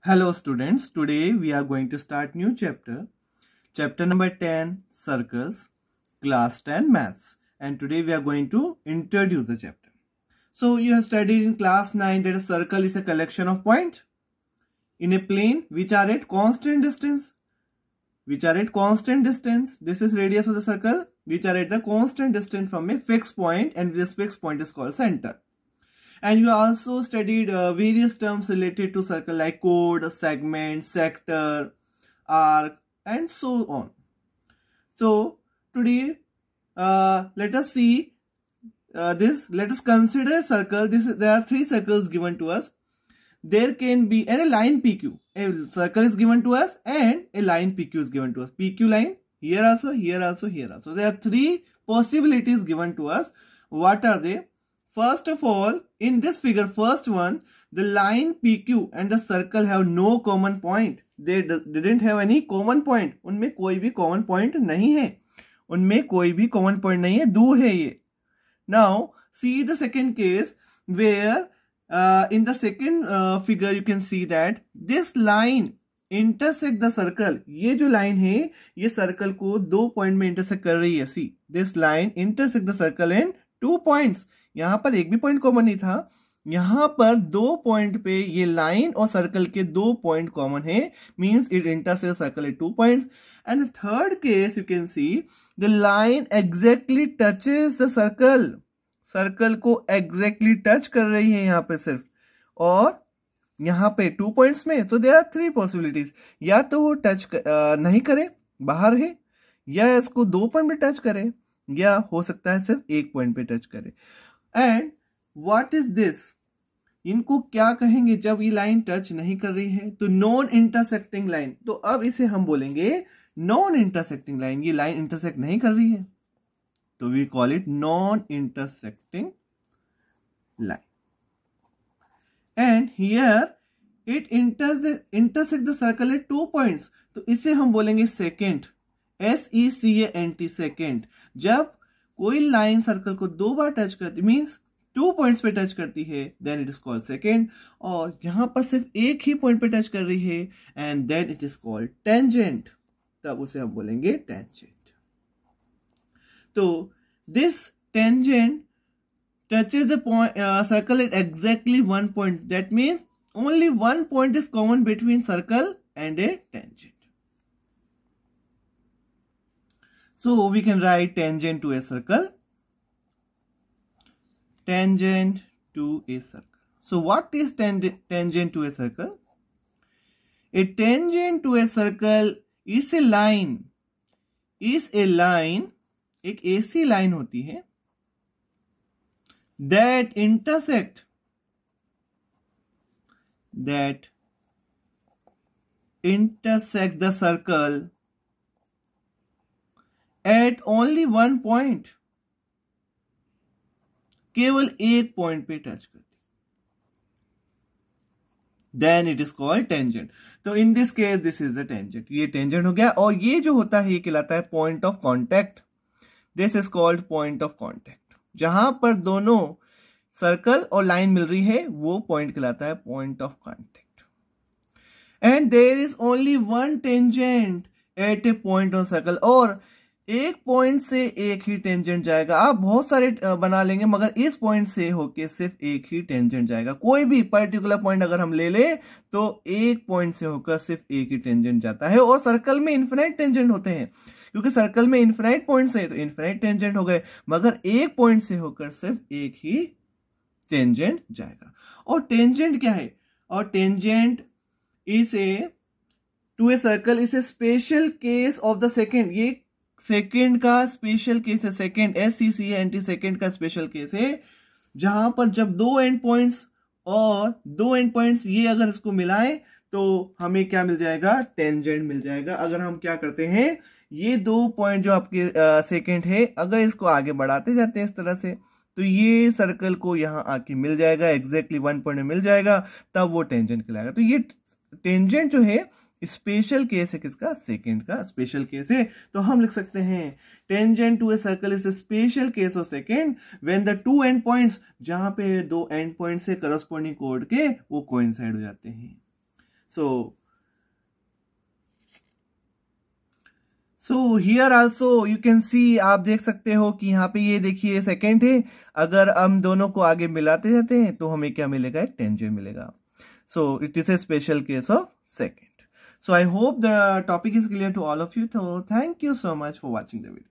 Hello students, today we are going to start new chapter number 10, circles, class 10 maths, and today we are going to introduce the chapter. So you have studied in class 9 that a circle is a collection of points in a plane which are at constant distance. This is radius of the circle which are at the constant distance from a fixed point, and this fixed point is called center. And you also studied various terms related to circle like chord, segment, sector, arc, and so on. So today let us see this. Let us consider a circle. There are three circles given to us. There can be a line PQ. A circle is given to us and a line PQ is given to us. PQ line here also, here also, here also. There are three possibilities given to us. What are they? First of all, in this figure, first one, the line PQ and the circle have no common point. They didn't have any common point. उनमें कोई भी common point नहीं है. दूर है ये. Now, see the second case where in the second figure you can see that this line intersect the circle. ये जो line है, ये circle को दो point में intersect कर रही है. See, this line intersect the circle in 2 points. यहां पर एक भी पॉइंट कॉमन नहीं था. यहां पर दो पॉइंट पे ये लाइन और सर्कल के दो पॉइंट कॉमन है, means it intersect circle at 2 points. And the third case you can see the line exactly touches the circle को एग्जैक्टली टच कर रही है यहां पे सिर्फ, और यहां पे 2 पॉइंट्स में. तो देयर आर 3 पॉसिबिलिटीज. या तो वो टच नहीं करे, बाहर है, या इसको 2 पॉइंट पे टच करे, या हो सकता है सिर्फ 1 पॉइंट पे टच करे. And what is this? इनको क्या कहेंगे जब ये लाइन टच नहीं कर रही है? तो नॉन इंटरसेक्टिंग लाइन. तो अब इसे हम बोलेंगे नॉन इंटरसेक्टिंग लाइन. ये लाइन इंटरसेक्ट नहीं कर रही है, तो we call it non intersecting line. And here it intersect the circle at 2 points. तो इसे हम बोलेंगे सेकेंड. SECANT second. जब कोई लाइन सर्कल को 2 बार टच करती, मींस 2 पॉइंट्स पे टच करती है, then it is called secant. और यहां पर सिर्फ एक ही पॉइंट पे टच कर रही है, and then it is called tangent. तब उसे हम बोलेंगे टेंजेंट. तो this tangent touches the circle at exactly 1 point. That means only 1 point is common between circle and a tangent. So we can write tangent to a circle. Tangent to a circle. So what is tangent to a circle? A tangent to a circle is a line. एक ऐसी line होती है that intersect the circle at only 1 point. केवल एक point पे touch करती, then it is called tangent. तो in this case this is the tangent. ये टेंजेंट हो गया. और ये जो होता है ये कहलाता है point of contact. This is called point of contact. जहां पर दोनों सर्कल और लाइन मिल रही है वो पॉइंट कहलाता है point of contact. And there is only 1 tangent at a point on circle. और एक पॉइंट से एक ही टेंजेंट जाएगा. आप बहुत सारे बना लेंगे, मगर इस पॉइंट से होके सिर्फ एक ही टेंजेंट जाएगा. कोई भी पर्टिकुलर पॉइंट अगर हम ले ले तो एक पॉइंट से होकर सिर्फ एक ही टेंजेंट जाता है. और सर्कल में इन्फिनाइट टेंजेंट होते हैं, क्योंकि सर्कल में इन्फिनाइट पॉइंट्स हैं, तो इन्फिनाइट टेंजेंट हो गए, मगर एक पॉइंट से होकर सिर्फ एक ही टेंजेंट जाएगा. और टेंजेंट क्या है? और tangent is to a circle is a special case of the secant. ये सेकेंड का स्पेशल केस है. सेकेंड SECANT सेकेंड का स्पेशल केस है, जहां पर जब 2 एंड पॉइंट्स और 2 एंड पॉइंट्स ये अगर इसको मिलाएं तो हमें क्या मिल जाएगा? टेंजेंट मिल जाएगा. अगर हम क्या करते हैं, ये 2 पॉइंट जो आपके सेकेंड है, अगर इसको आगे बढ़ाते जाते हैं इस तरह से, तो ये सर्कल को यहां आके मिल जाएगा, एग्जैक्टली 1 पॉइंट में मिल जाएगा, तब वो टेंजेंट कहलाएगा. तो ये टेंजेंट जो है स्पेशल केस है. किसका? सेकेंड का स्पेशल केस है. तो हम लिख सकते हैं tangent to a circle is a special case of secant when the 2 end points, जहां पे 2 एंड पॉइंट्स से करस्पॉन्डिंग कोड के वो कोइंसाइड हो जाते हैं. So here also you can see, आप देख सकते हो कि यहाँ पे ये देखिए सेकेंड है, अगर हम दोनों को आगे मिलाते जाते हैं तो हमें क्या मिलेगा, एक टेंजेंट मिलेगा. So it is a special case of second. So I hope the topic is clear to all of you. So thank you so much for watching the video.